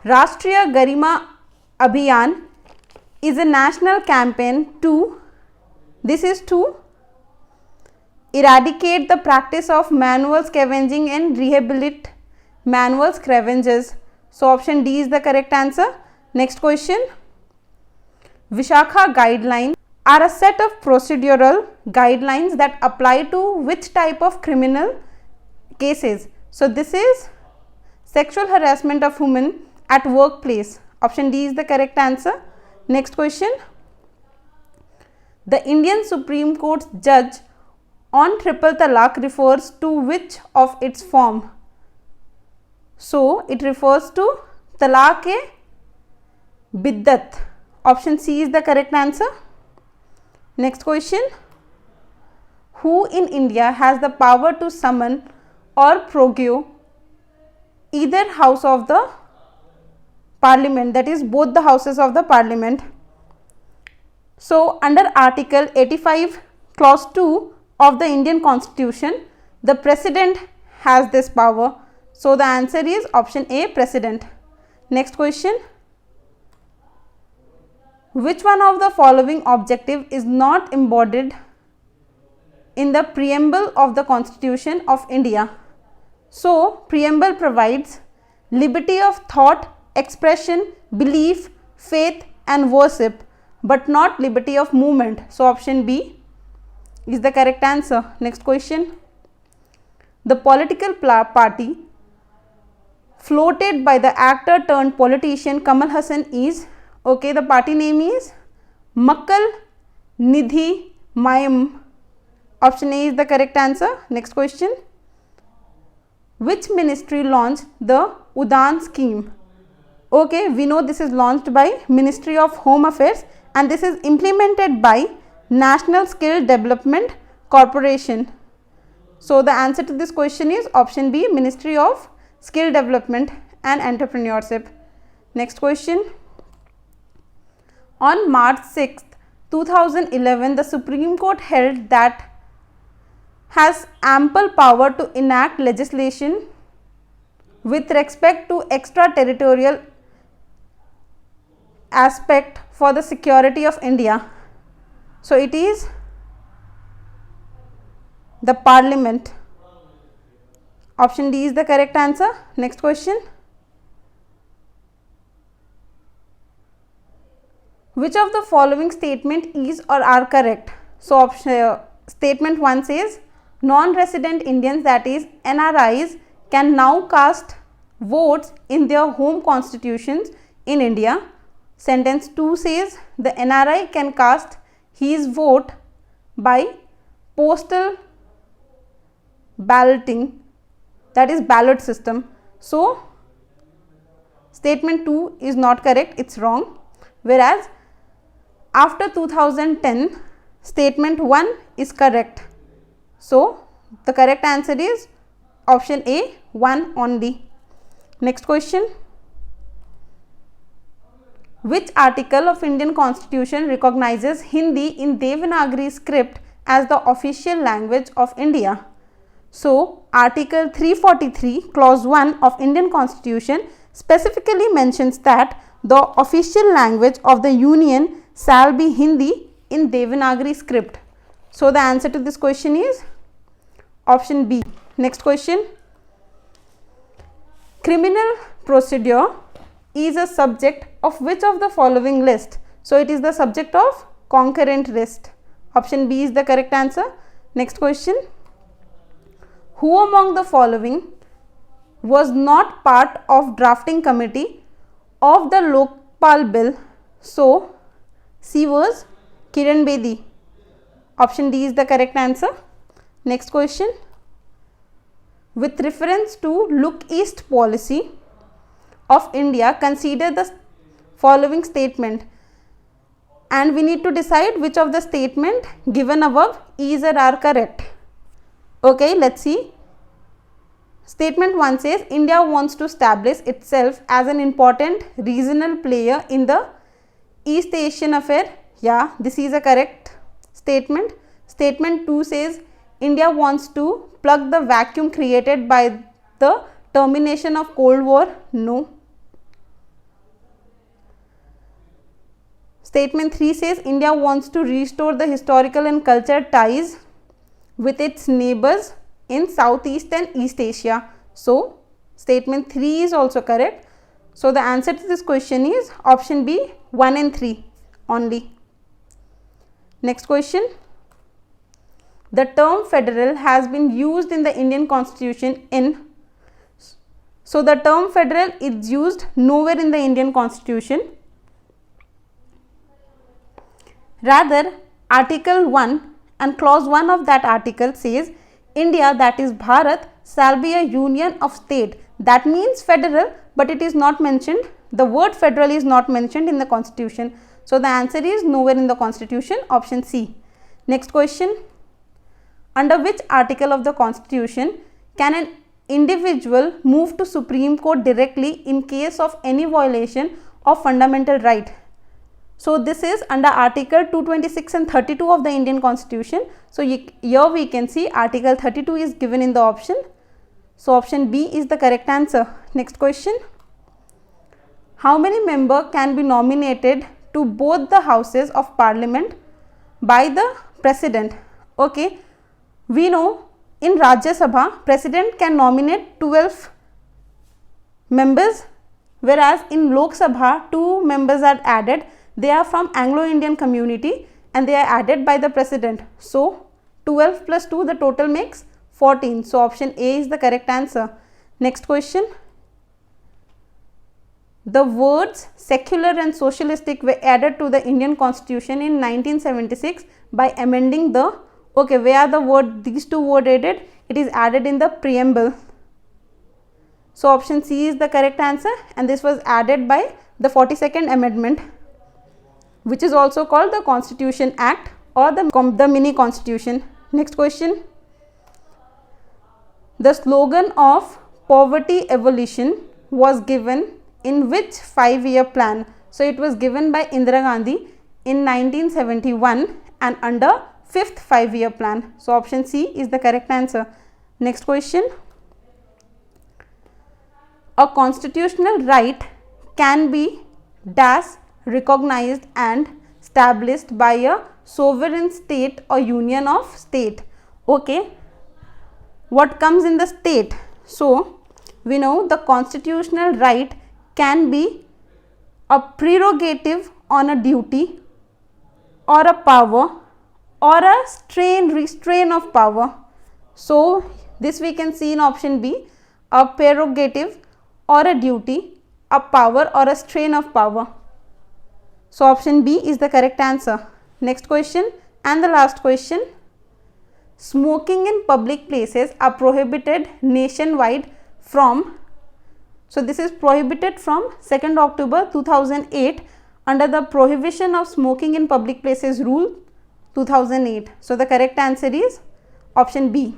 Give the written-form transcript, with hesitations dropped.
Rashtriya Garima Abhiyan is a national campaign to, this is to eradicate the practice of manual scavenging and rehabilitate manual scavengers. So option D is the correct answer. Next question. Vishakha guidelines are a set of procedural guidelines that apply to which type of criminal cases? So this is sexual harassment of women at workplace. Option D is the correct answer. Next question. The Indian Supreme Court's judge on triple talaq refers to which of its form? So it refers to talaq-e-biddat. Option C is the correct answer. Next question. Who in India has the power to summon or prorogue either house of the parliament, that is both the houses of the parliament? So under Article 85 Clause 2 of the Indian Constitution, the President has this power. So the answer is option A, President. Next question. Which one of the following objective is not embodied in the preamble of the Constitution of India? So preamble provides liberty of thought, expression, belief, faith and worship, but not liberty of movement. So option B is the correct answer. Next question. The political party floated by the actor turned politician Kamal Hassan is, okay, the party name is Makkal Nidhi Mayam. Option A is the correct answer. Next question. Which ministry launched the Udan scheme? Okay, we know this is launched by Ministry of Home Affairs and this is implemented by National Skill Development Corporation. So the answer to this question is option B, Ministry of Skill Development and Entrepreneurship. Next question. On March 6, 2011, the Supreme Court held that has ample power to enact legislation with respect to extraterritorial aspect for the security of India. So it is the Parliament. Option D is the correct answer. Next question. Which of the following statement is or are correct? So option statement 1 says non-resident Indians, that is NRIs, can now cast votes in their home constitutions in India. Sentence 2 says the NRI can cast his vote by postal balloting, that is ballot system. So statement 2 is not correct, it's wrong. Whereas after 2010, statement 1 is correct. So the correct answer is option A, 1 only. Next question. Which article of Indian Constitution recognizes Hindi in Devanagari script as the official language of India? So Article 343 Clause 1 of Indian Constitution specifically mentions that the official language of the Union shall be Hindi in Devanagari script. So the answer to this question is option B. Next question. Criminal procedure is a subject of which of the following list? So it is the subject of concurrent list. Option B is the correct answer. Next question. Who among the following was not part of drafting committee of the Lokpal bill? So C was Kiran Bedi. Option D is the correct answer. Next question. With reference to Look East policy of India, consider the following statement and we need to decide which of the statement given above is or are correct. Okay, let's see. Statement 1 says India wants to establish itself as an important regional player in the East Asian affair. Yeah, this is a correct statement. Statement 2 says India wants to plug the vacuum created by the termination of Cold War. No. Statement 3 says India wants to restore the historical and cultural ties with its neighbors in Southeast and East Asia. So, statement 3 is also correct. So, the answer to this question is option B, 1 and 3 only. Next question. The term federal has been used in the Indian constitution in. So, the term federal is used nowhere in the Indian constitution. Rather, article 1 and clause 1 of that article says India, that is Bharat, shall be a union of state. That means federal, but it is not mentioned. The word federal is not mentioned in the constitution. So, the answer is nowhere in the constitution, option C. Next question. Under which article of the constitution can an individual move to Supreme Court directly in case of any violation of fundamental right? So, this is under article 226 and 32 of the Indian constitution. So, here we can see article 32 is given in the option. So, option B is the correct answer. Next question. How many members can be nominated to both the houses of parliament by the president? Okay, we know in Rajya Sabha, president can nominate 12 members, whereas in Lok Sabha 2 members are added. They are from Anglo-Indian community and they are added by the president. So, 12 plus 2, the total makes 14. So, option A is the correct answer. Next question. The words secular and socialistic were added to the Indian constitution in 1976 by amending the, okay, where are the word, these two words added? It is added in the preamble. So, option C is the correct answer, and this was added by the 42nd amendment, which is also called the Constitution Act or the mini constitution. Next question. The slogan of poverty abolition was given in which 5-year plan? So, it was given by Indira Gandhi in 1971 and under 5th 5-year plan. So, option C is the correct answer. Next question. A constitutional right can be dash recognized and established by a sovereign state or union of state. Okay, what comes in the state? So, we know the constitutional right can be a prerogative on a duty or a power or a restraint of power. So, this we can see in option B, a prerogative or a duty, a power or a strain of power. So, option B is the correct answer. Next question and the last question. Smoking in public places are prohibited nationwide from, so this is prohibited from 2nd October 2008 under the Prohibition of Smoking in Public Places Rule 2008. So, the correct answer is option B.